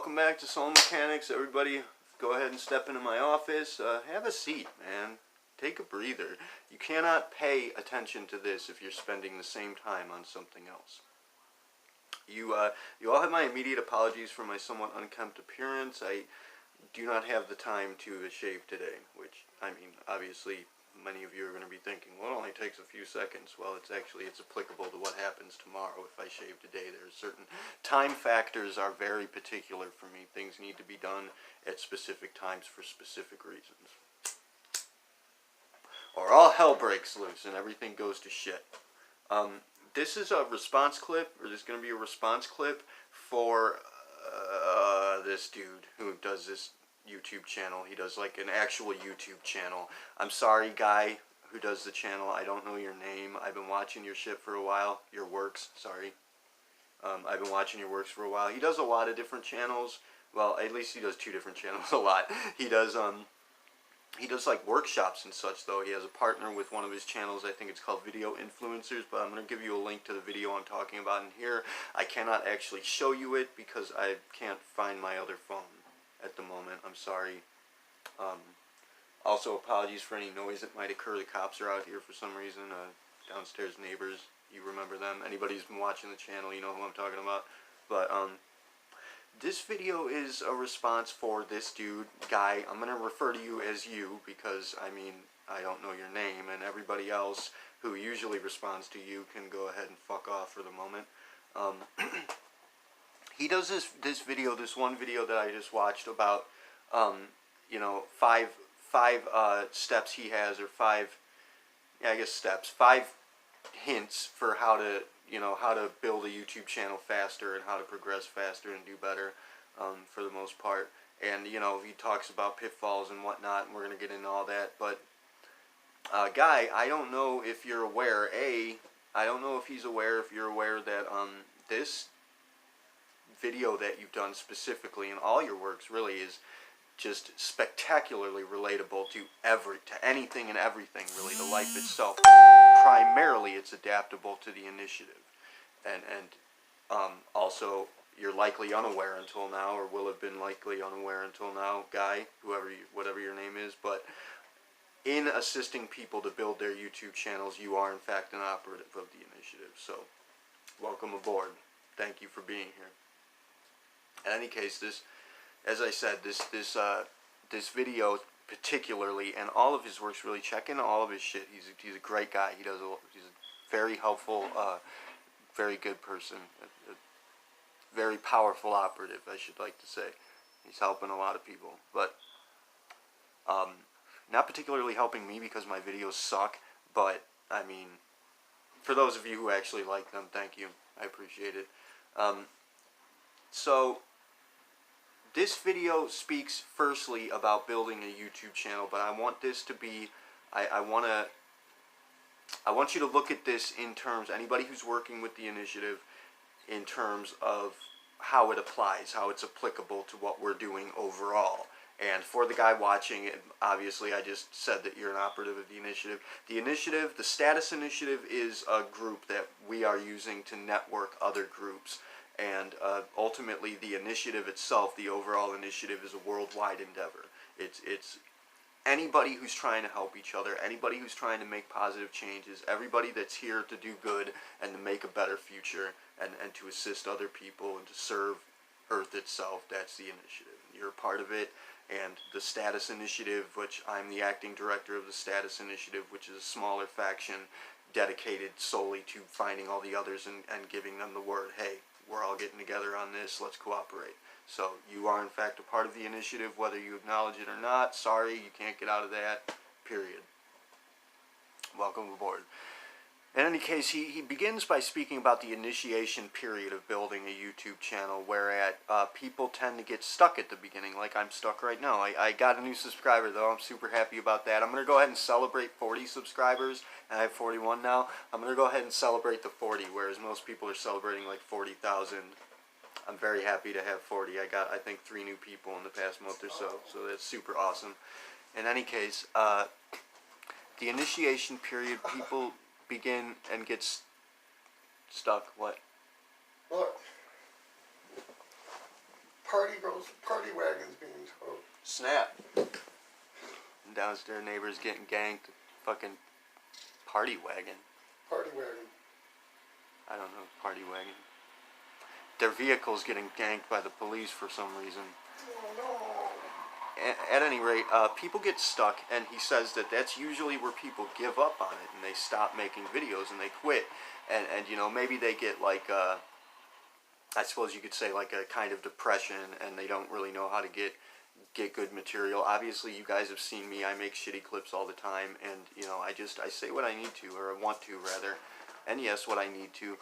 welcome back to Soul Mechanics. Everybody, go ahead and step into my office. Have a seat, man. Take a breather. You cannot pay attention to this if you're spending the same time on something else. You all have my immediate apologies for my somewhat unkempt appearance. I do not have the time to shave today, which, I mean, obviously many of you are going to be thinking, well, it only takes a few seconds. Well, it's applicable to what happens tomorrow if I shave today. There's certain time factors are very particular for me. Things need to be done at specific times for specific reasons. Or all hell breaks loose and everything goes to shit. This is a response clip, or there's going to be a response clip for this dude who does this YouTube channel. He does like an actual YouTube channel. I'm sorry, guy who does the channel. I don't know your name. I've been watching your shit for a while. Your works, sorry. I've been watching your works for a while. He does a lot of different channels. Well, at least he does 2 different channels a lot. He does like workshops and such, though. He has a partner with one of his channels. I think it's called Video Influencers, but I'm going to give you a link to the video I'm talking about in here. I cannot actually show you it because I can't find my other phone at the moment. I'm sorry. Also, apologies for any noise that might occur. The cops are out here for some reason. Downstairs neighbors, you remember them. Anybody who's been watching the channel, you know who I'm talking about. But this video is a response for this dude, guy. I'm going to refer to you as you because, I mean, I don't know your name, and everybody else who usually responds to you can go ahead and fuck off for the moment. He does this video, this one video that I just watched about, you know, five steps he has, or 5 steps, 5 hints for how to, you know, how to build a YouTube channel faster and how to progress faster and do better, for the most part. And, you know, he talks about pitfalls and whatnot, and we're going to get into all that. But, guy, I don't know if you're aware, I don't know if he's aware, if you're aware that, this video that you've done specifically in all your works really is just spectacularly relatable to anything and everything, really, to life itself. Primarily, it's adaptable to the initiative, and also you're likely unaware until now, or will have been likely unaware until now, guy, whatever your name is. But in assisting people to build their YouTube channels, you are in fact an operative of the initiative. So, welcome aboard. Thank you for being here. In any case, this, as I said, this video particularly, and all of his works, really check into all of his shit. He's a great guy. He's a very helpful, very good person, a very powerful operative, I should like to say. He's helping a lot of people, but not particularly helping me because my videos suck. But I mean, for those of you who actually like them, thank you. I appreciate it. So this video speaks firstly about building a YouTube channel, but I want this to be, I want you to look at this in terms, anybody who's working with the initiative, in terms of how it applies, how it's applicable to what we're doing overall. And for the guy watching it, obviously I just said that you're an operative of the initiative. The initiative, the status initiative, is a group that we are using to network other groups. And ultimately, the initiative itself, the overall initiative, is a worldwide endeavor. It's anybody who's trying to help each other, anybody who's trying to make positive changes, everybody that's here to do good and to make a better future, and to assist other people and to serve Earth itself. That's the initiative. You're a part of it. And the status initiative, which I'm the acting director of the status initiative, which is a smaller faction dedicated solely to finding all the others and giving them the word, hey, we're all getting together on this, let's cooperate. So you are in fact a part of the initiative, whether you acknowledge it or not. Sorry, you can't get out of that, period. Welcome aboard. In any case, he begins by speaking about the initiation period of building a YouTube channel, whereat people tend to get stuck at the beginning, like I'm stuck right now. I got a new subscriber, though. I'm super happy about that. I'm going to go ahead and celebrate 40 subscribers, and I have 41 now. I'm going to go ahead and celebrate the 40, whereas most people are celebrating like 40,000. I'm very happy to have 40. I got, I think, 3 new people in the past month or so, so that's super awesome. In any case, the initiation period, people begin and get stuck. What? Look. party wagons being towed. Snap. Downstairs neighbors getting ganked. Fucking party wagon. Party wagon. I don't know, party wagon. Their vehicle's getting ganked by the police for some reason. Oh no. At any rate, people get stuck, and he says that that's usually where people give up on it, and they stop making videos, and they quit. And you know, maybe they get like, I suppose you could say like a kind of depression, and they don't really know how to get good material. Obviously, you guys have seen me. I make shitty clips all the time, and you know, I say what I need to, or I want to rather, and yes, what I need to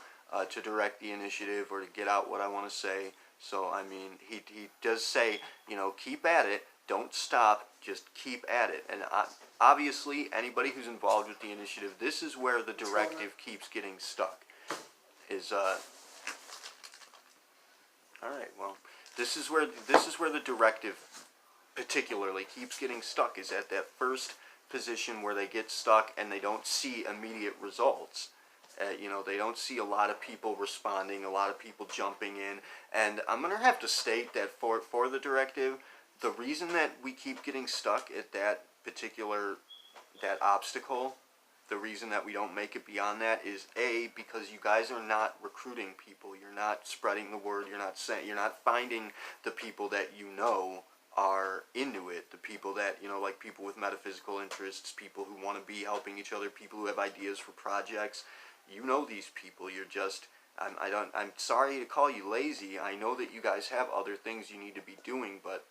direct the initiative or to get out what I want to say. So I mean, he does say, you know, keep at it, don't stop, just keep at it. And obviously, anybody who's involved with the initiative, this is where the directive keeps getting stuck. All right, well, this is where the directive particularly keeps getting stuck, is at that first position where they get stuck and they don't see immediate results. You know, they don't see a lot of people responding, a lot of people jumping in. And I'm going to have to state that for the directive, the reason that we keep getting stuck at that particular, that obstacle, the reason that we don't make it beyond that is because you guys are not recruiting people. You're not spreading the word. You're not finding the people that you know are into it, the people that, you know, like people with metaphysical interests, people who want to be helping each other, people who have ideas for projects. You know these people. You're just, I'm sorry to call you lazy. I know that you guys have other things you need to be doing, but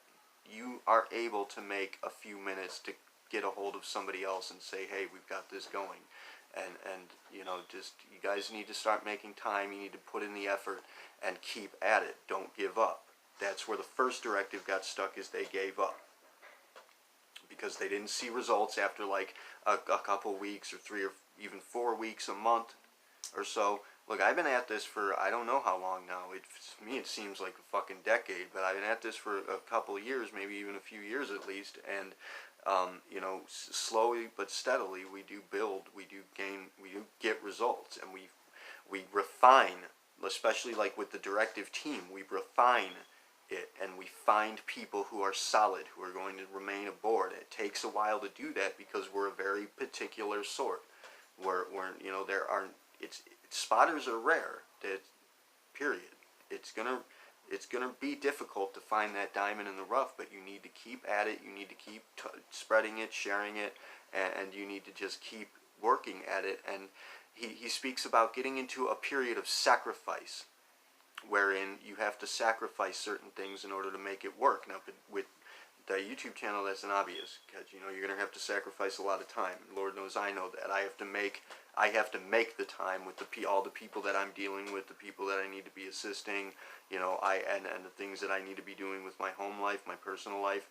you are able to make a few minutes to get a hold of somebody else and say, hey, we've got this going. And you know, just, you guys need to start making time. You need to put in the effort and keep at it. Don't give up. That's where the first directive got stuck, is they gave up. Because they didn't see results after like a couple weeks or 3 or even 4 weeks, a month or so. Look, I've been at this for I don't know how long now. To me, it seems like a fucking decade, but I've been at this for a couple of years, maybe even a few years at least. And you know, slowly but steadily, we do build, we do gain, we do get results, and we refine. Especially like with the directive team, we refine it, and we find people who are solid, who are going to remain aboard. It takes a while to do that because we're a very particular sort. We're you know, spotters are rare. That period. It's gonna be difficult to find that diamond in the rough, but you need to keep at it. You need to keep spreading it, sharing it, and you need to just keep working at it. And he speaks about getting into a period of sacrifice, wherein you have to sacrifice certain things in order to make it work. Now, with the YouTube channel, that's an obvious, because you know you're going to have to sacrifice a lot of time. Lord knows I know that. I have to make the time with all the people that I'm dealing with, the people that I need to be assisting, you know, and the things that I need to be doing with my home life, my personal life.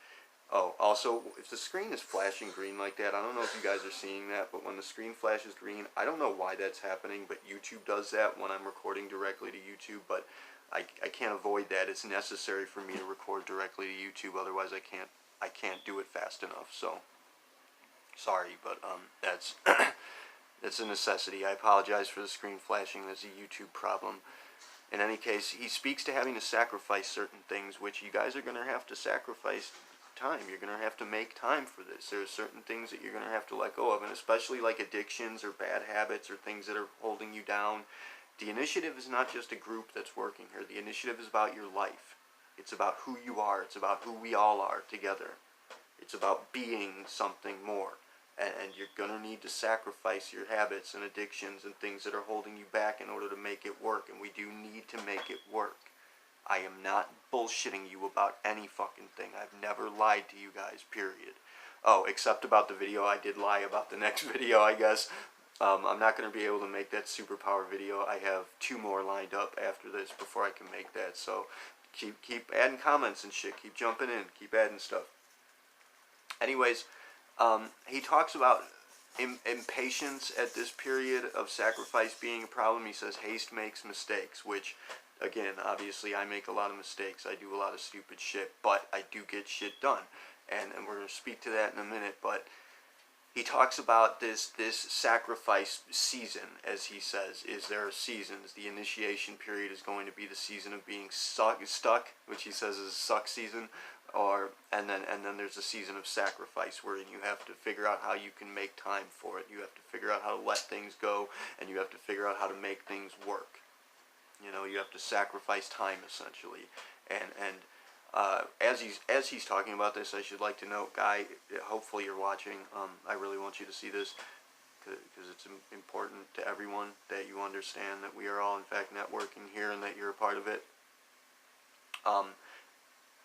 Oh, also, if the screen is flashing green like that, I don't know if you guys are seeing that, but when the screen flashes green, I don't know why that's happening, but YouTube does that when I'm recording directly to YouTube, but I can't avoid that. It's necessary for me to record directly to YouTube, otherwise I can't do it fast enough. So sorry, but that's that's a necessity. I apologize for the screen flashing. That's a YouTube problem. In any case, he speaks to having to sacrifice certain things, which you guys are going to have to sacrifice time. You're going to have to make time for this. There are certain things that you're going to have to let go of, and especially like addictions or bad habits or things that are holding you down. The initiative is not just a group that's working here. The initiative is about your life. It's about who you are. It's about who we all are together. It's about being something more. And you're going to need to sacrifice your habits and addictions and things that are holding you back in order to make it work. And we do need to make it work. I am not bullshitting you about any fucking thing. I've never lied to you guys, period. Oh, except about the video. I did lie about the next video, I guess. I'm not going to be able to make that superpower video. I have 2 more lined up after this before I can make that. So keep adding comments and shit. Keep jumping in. Keep adding stuff. Anyways, he talks about impatience at this period of sacrifice being a problem. He says haste makes mistakes, which, again, obviously I make a lot of mistakes. I do a lot of stupid shit, but I do get shit done. And we're going to speak to that in a minute, but he talks about this sacrifice season, as he says. Is there are seasons? The initiation period is going to be the season of being stuck, which he says is a suck season, and then there's a season of sacrifice where you have to figure out how you can make time for it. You have to figure out how to let things go, and you have to figure out how to make things work. You know, you have to sacrifice time essentially, and as he's talking about this, I should like to note, Guy, hopefully you're watching. I really want you to see this because it's important to everyone that you understand that we are all in fact networking here and that you're a part of it.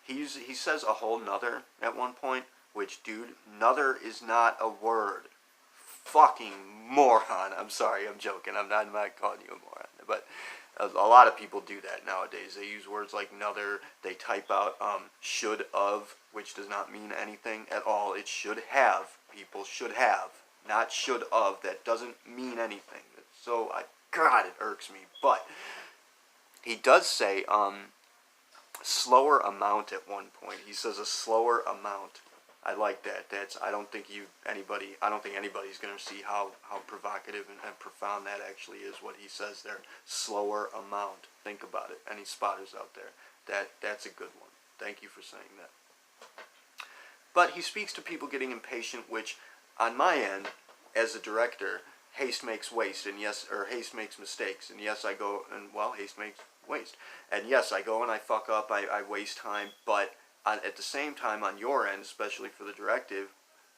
He says a whole nother at one point, which, dude, nother is not a word. Fucking moron. I'm sorry, I'm joking. I'm not calling you a moron, but a lot of people do that nowadays. They use words like nother. They type out should of, which does not mean anything at all. It should have. People should have, not should of. That doesn't mean anything. So God, it irks me. But he does say slower amount at one point. He says a slower amount. I like that. I don't think anybody's going to see how provocative and profound that actually is, what he says there. Slower amount. Think about it. Any spotters out there? That's a good one. Thank you for saying that. But he speaks to people getting impatient, which on my end, as a director, haste makes waste, and yes, or haste makes mistakes, and yes, I go, and well, haste makes waste. And yes, I go and I fuck up, I waste time, but at the same time, on your end, especially for the directive,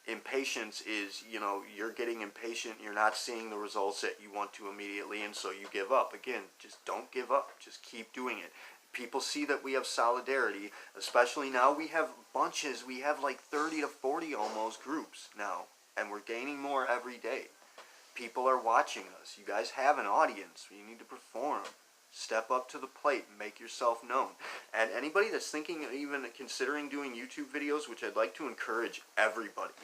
impatience is, you're getting impatient, you're not seeing the results that you want to immediately, and so you give up. Again, just don't give up. Just keep doing it. People see that we have solidarity, especially now we have bunches. We have like 30 to 40 almost groups now, and we're gaining more every day. People are watching us. You guys have an audience. You need to perform. Step up to the plate and make yourself known. And anybody that's thinking, even considering doing YouTube videos, which I'd like to encourage everybody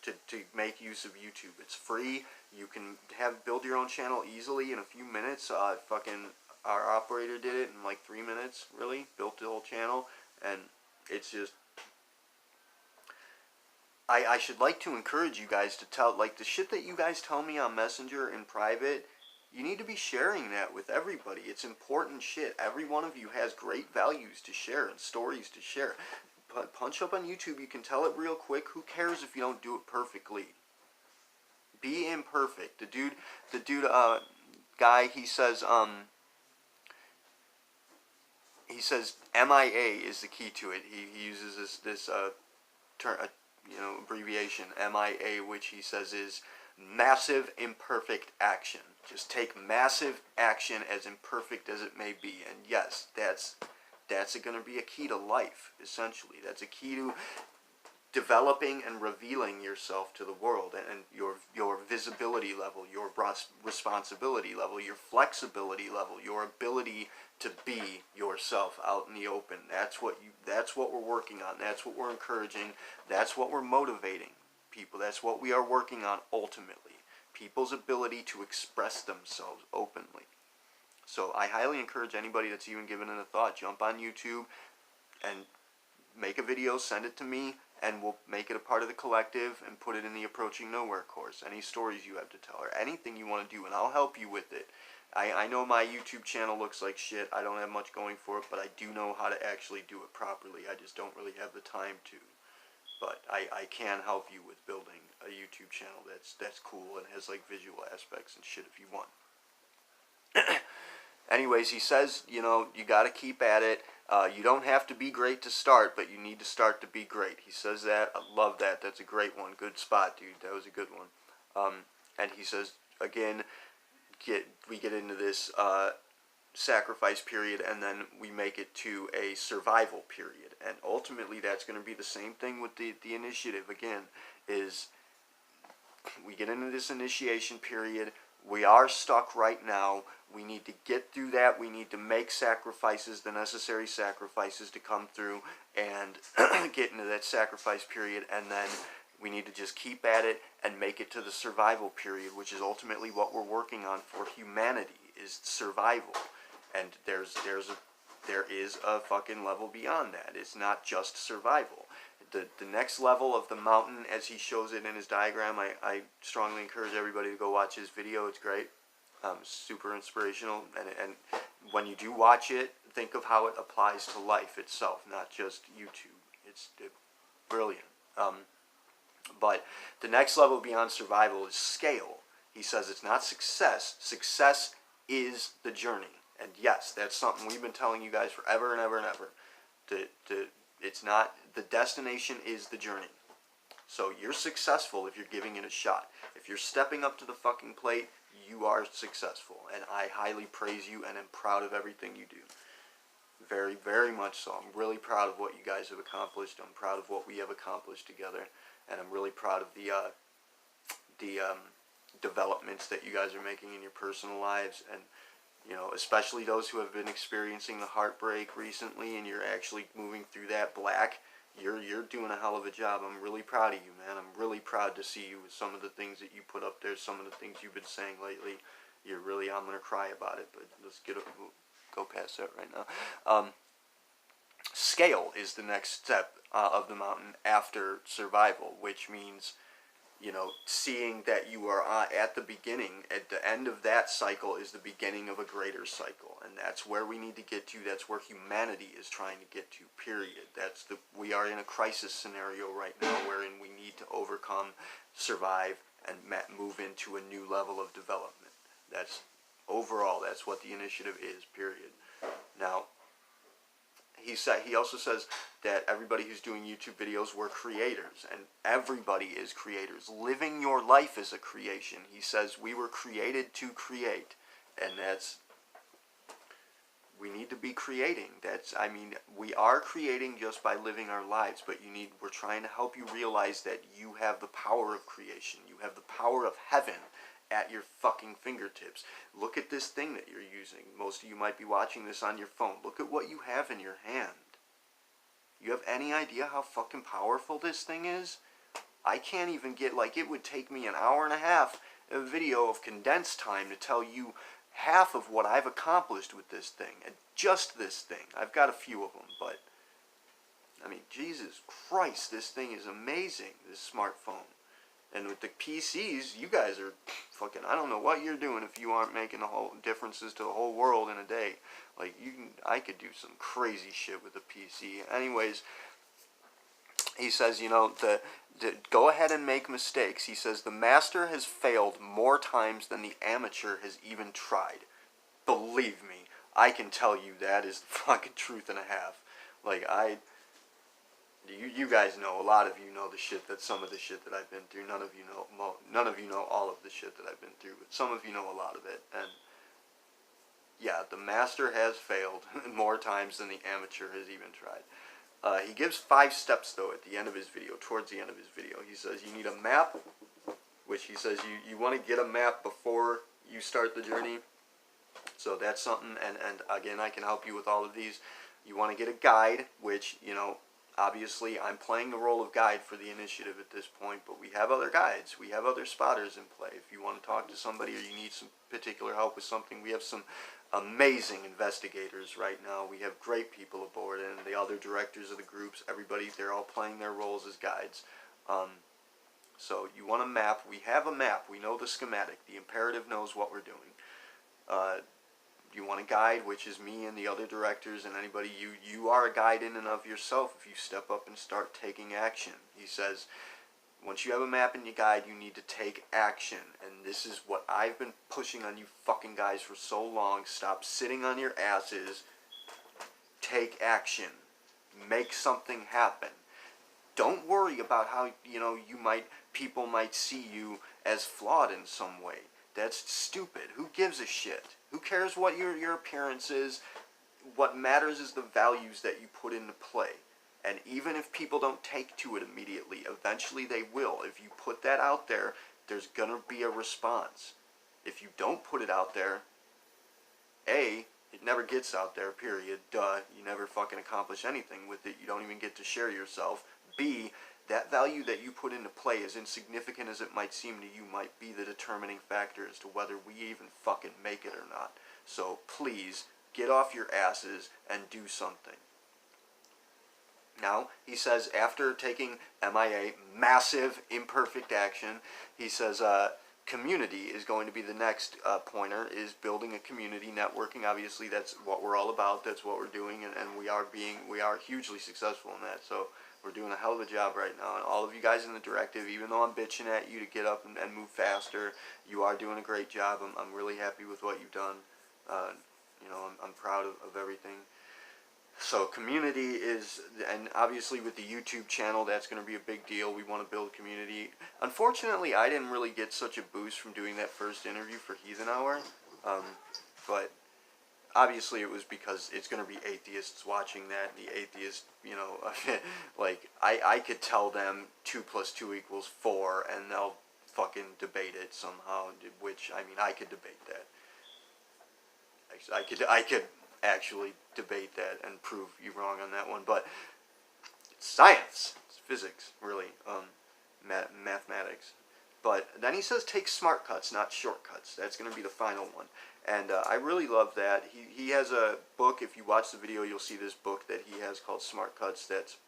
to make use of YouTube. It's free. You can build your own channel easily in a few minutes. Our operator did it in like 3 minutes, really. Built the whole channel. And it's just, I should like to encourage you guys to tell, like, the shit that you guys tell me on Messenger in private, you need to be sharing that with everybody. It's important shit. Every one of you has great values to share and stories to share. But punch up on YouTube. You can tell it real quick. Who cares if you don't do it perfectly? Be imperfect. The dude, Guy, he says MIA is the key to it. He uses this term, abbreviation, MIA, which he says is massive imperfect action. Just take massive action, as imperfect as it may be. And yes, that's going to be a key to life, essentially. That's a key to developing and revealing yourself to the world, and your visibility level, your responsibility level, your flexibility level, your ability to be yourself out in the open. That's what we're working on. That's what we're encouraging. That's what we're motivating people. That's what we are working on ultimately. People's ability to express themselves openly. So I highly encourage anybody that's even given it a thought, jump on YouTube and make a video, send it to me, and we'll make it a part of the collective and put it in the Approaching Nowhere course. Any stories you have to tell or anything you want to do, and I'll help you with it. I know my YouTube channel looks like shit. I don't have much going for it, but I do know how to actually do it properly. I just don't really have the time to. But I can help you with building a YouTube channel that's cool and has like visual aspects and shit if you want. Anyways, he says, you got to keep at it. You don't have to be great to start, but you need to start to be great. He says that. I love that. That's a great one. Good spot, dude. That was a good one. And he says, again, we get into this sacrifice period, and then we make it to a survival period. And ultimately, that's going to be the same thing with the initiative. Again, is we get into this initiation period. We are stuck right now. We need to get through that. We need to make sacrifices, the necessary sacrifices to come through and get into that sacrifice period. And then we need to just keep at it and make it to the survival period, which is ultimately what we're working on for humanity, is survival. And there is a fucking level beyond that. It's not just survival. the next level of the mountain, as he shows it in his diagram, I strongly encourage everybody to go watch his video. It's great. Super inspirational. And when you do watch it, think of how it applies to life itself, not just YouTube. It's brilliant. But the next level beyond survival is scale. He says it's not success. Success is the journey. And yes, that's something we've been telling you guys forever and ever and ever. It's not, the destination is the journey. So you're successful if you're giving it a shot. If you're stepping up to the fucking plate, you are successful. And I highly praise you and am proud of everything you do. Very, very much so. I'm really proud of what you guys have accomplished. I'm proud of what we have accomplished together. And I'm really proud of the developments that you guys are making in your personal lives. And, you know, especially those who have been experiencing the heartbreak recently and you're actually moving through that black. You're doing a hell of a job. I'm really proud of you, man. I'm really proud to see you with some of the things that you put up there, some of the things you've been saying lately. I'm going to cry about it, but let's go past that right now. Scale is the next step of the mountain after survival, which means, you know, seeing that you are at the beginning, at the end of that cycle is the beginning of a greater cycle, and that's where we need to get to. That's where humanity is trying to get to, period. We are in a crisis scenario right now wherein we need to overcome, survive, and move into a new level of development. That's what the initiative is, period. Now, he also says that everybody who's doing YouTube videos, we're creators, and everybody is creators. Living your life is a creation. He says we were created to create, and we need to be creating. We are creating just by living our lives, but we're trying to help you realize that you have the power of creation. You have the power of heaven at your fucking fingertips. Look at this thing that you're using. Most of you might be watching this on your phone. Look at what you have in your hand. You have any idea how fucking powerful this thing is? I can't even get, it would take me an hour and a half of video of condensed time to tell you half of what I've accomplished with this thing. And just this thing. I've got a few of them, but I mean, Jesus Christ, this thing is amazing, this smartphone. And with the PCs, you guys are fucking, I don't know what you're doing if you aren't making the whole differences to the whole world in a day. I could do some crazy shit with a PC. Anyways, he says, you know, go ahead and make mistakes. He says the master has failed more times than the amateur has even tried. Believe me, I can tell you that is the fucking truth and a half. You guys know, a lot of you know some of the shit that I've been through. None of you know all of the shit that I've been through, but some of you know a lot of it. And yeah, the master has failed more times than the amateur has even tried. He gives 5 steps though at the end of his video, towards the end of his video. He says you need a map, which he says you want to get a map before you start the journey. So that's something, and again, I can help you with all of these. You want to get a guide, which, you know, obviously, I'm playing the role of guide for the initiative at this point, but we have other guides. We have other spotters in play. If you want to talk to somebody or you need some particular help with something, we have some amazing investigators right now. We have great people aboard, and the other directors of the groups, everybody, they're all playing their roles as guides. So you want a map. We have a map. We know the schematic. The imperative knows what we're doing. You want a guide, which is me and the other directors and anybody. You are a guide in and of yourself if you step up and start taking action. He says, once you have a map and your guide, you need to take action. And this is what I've been pushing on you fucking guys for so long. Stop sitting on your asses. Take action. Make something happen. Don't worry about how, you know, people might see you as flawed in some way. That's stupid. Who gives a shit? Who cares what your appearance is? What matters is the values that you put into play. And even if people don't take to it immediately, eventually they will. If you put that out there, there's going to be a response. If you don't put it out there, A, it never gets out there, period. Duh. You never fucking accomplish anything with it. You don't even get to share yourself. B, that value that you put into play, as insignificant as it might seem to you, might be the determining factor as to whether we even fucking make it or not. So please, get off your asses and do something. Now, he says, after taking MIA, massive imperfect action, he says community is going to be the next pointer, is building a community, networking. Obviously, that's what we're all about. That's what we're doing, and we are hugely successful in that. So we're doing a hell of a job right now. And all of you guys in the directive, even though I'm bitching at you to get up and move faster, you are doing a great job. I'm really happy with what you've done. I'm proud of everything. So community is, and obviously with the YouTube channel, that's going to be a big deal. We want to build community. Unfortunately, I didn't really get such a boost from doing that first interview for Heathen Hour. But obviously it was because it's going to be atheists watching that. The atheists, like, I could tell them 2 + 2 = 4, and they'll fucking debate it somehow, which, I mean, I could debate that. I could actually debate that and prove you wrong on that one, but it's science, it's physics, really, mathematics. But then he says take smart cuts, not shortcuts. That's going to be the final one, and I really love that. He has a book. If you watch the video, you'll see this book that he has called Smart Cuts that's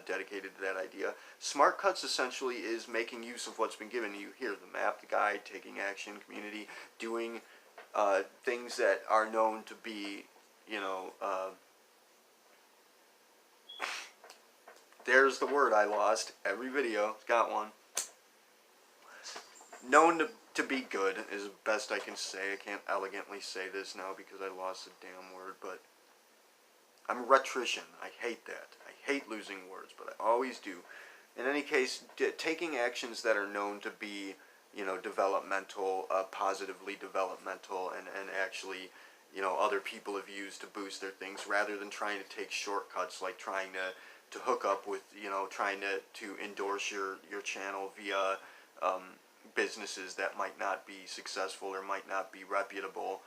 dedicated to that idea. Smart cuts essentially is making use of what's been given to you here, the map, the guide, taking action, community, doing things that are known to be, there's the word I lost. Every video has got one. Known to be good is the best I can say. I can't elegantly say this now because I lost the damn word, but I'm a rhetorician. I hate that. I hate losing words, but I always do. In any case, taking actions that are known to be developmental, positively developmental, and actually, other people have used to boost their things, rather than trying to take shortcuts, like trying to hook up with, trying to endorse your channel via businesses that might not be successful or might not be reputable,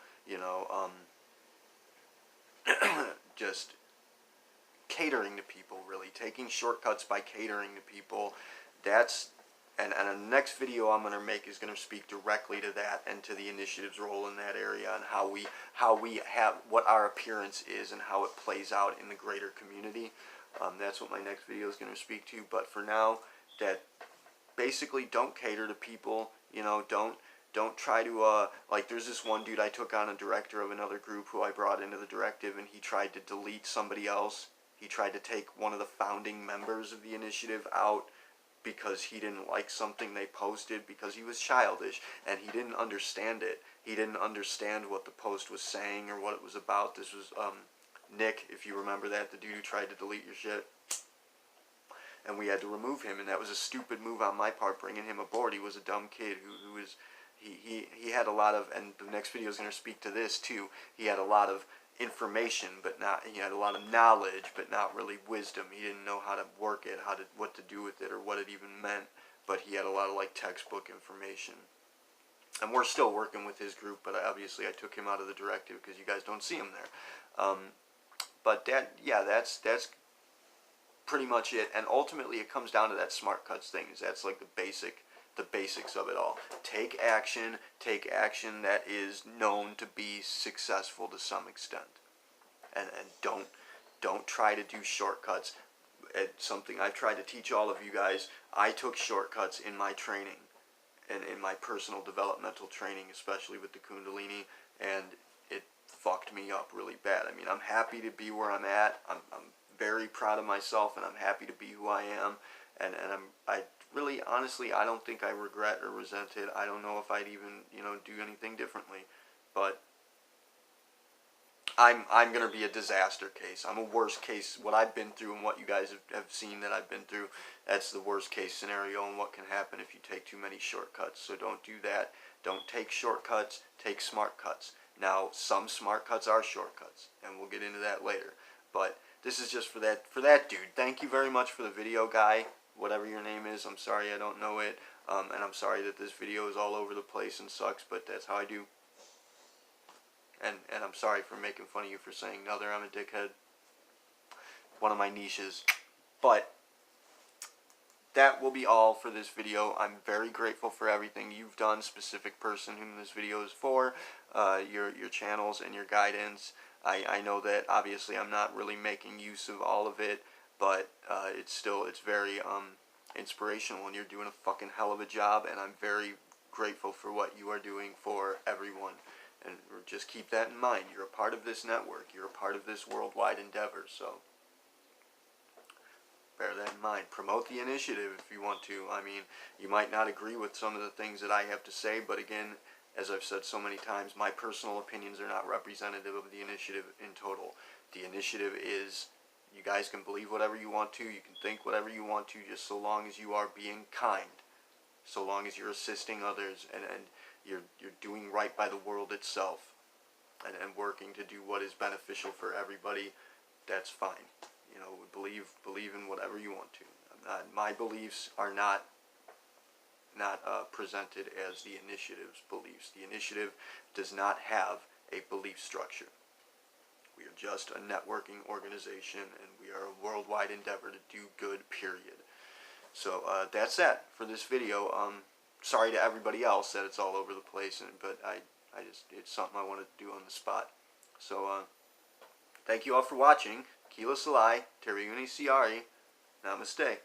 just catering to people, really. Taking shortcuts by catering to people, that's... And the next video I'm going to make is going to speak directly to that and to the initiative's role in that area, and how we have, what our appearance is and how it plays out in the greater community. That's what my next video is going to speak to. But for now, that basically don't cater to people. Don't try to like, there's this one dude I took on, a director of another group who I brought into the directive, and he tried to delete somebody else. He tried to take one of the founding members of the initiative out because he didn't like something they posted, because he was childish and he didn't understand it. He didn't understand what the post was saying or what it was about. This was Nick, if you remember that, the dude who tried to delete your shit. And we had to remove him, and that was a stupid move on my part, bringing him aboard. He was a dumb kid who was, he had a lot of, and the next video is going to speak to this too, he had a lot of information, but not, he had a lot of knowledge, but not really wisdom. He didn't know how to work it, what to do with it, or what it even meant, but he had a lot of, like, textbook information. And we're still working with his group, but obviously I took him out of the directive because you guys don't see him there. But that's pretty much it. And ultimately it comes down to that smart cuts thing. That's like the basics of it all. Take action that is known to be successful to some extent, and don't try to do shortcuts. It's something I've tried to teach all of you guys. I took shortcuts in my training, and in my personal developmental training, especially with the Kundalini, and it fucked me up really bad. I mean, I'm happy to be where I'm at. I'm very proud of myself, and I'm happy to be who I am, and I really, honestly, I don't think I regret or resent it. I don't know if I'd even, do anything differently. But I'm going to be a disaster case. I'm a worst case. What I've been through and what you guys have seen that I've been through, that's the worst case scenario and what can happen if you take too many shortcuts. So don't do that. Don't take shortcuts. Take smart cuts. Now, some smart cuts are shortcuts, and we'll get into that later. But this is just for that dude. Thank you very much for the video, guy. Whatever your name is, I'm sorry I don't know it, and I'm sorry that this video is all over the place and sucks, but that's how I do. And I'm sorry for making fun of you for saying another. I'm a dickhead. One of my niches. But that will be all for this video. I'm very grateful for everything you've done, specific person whom this video is for, your channels and your guidance. I know that obviously I'm not really making use of all of it. but it's very inspirational, and you're doing a fucking hell of a job, and I'm very grateful for what you are doing for everyone. And just keep that in mind. You're a part of this network. You're a part of this worldwide endeavor. So bear that in mind. Promote the initiative if you want to. I mean, you might not agree with some of the things that I have to say, but again, as I've said so many times, my personal opinions are not representative of the initiative in total. The initiative is, you guys can believe whatever you want to, you can think whatever you want to, just so long as you are being kind, so long as you're assisting others, and you're doing right by the world itself, and working to do what is beneficial for everybody. That's fine. You know, believe in whatever you want to. My beliefs are not presented as the initiative's beliefs. The initiative does not have a belief structure. We are just a networking organization, and we are a worldwide endeavor to do good, period. So that's that for this video. Sorry to everybody else that it's all over the place, but it's something I want to do on the spot. So thank you all for watching. Keelah, Taerve, siari. Namaste.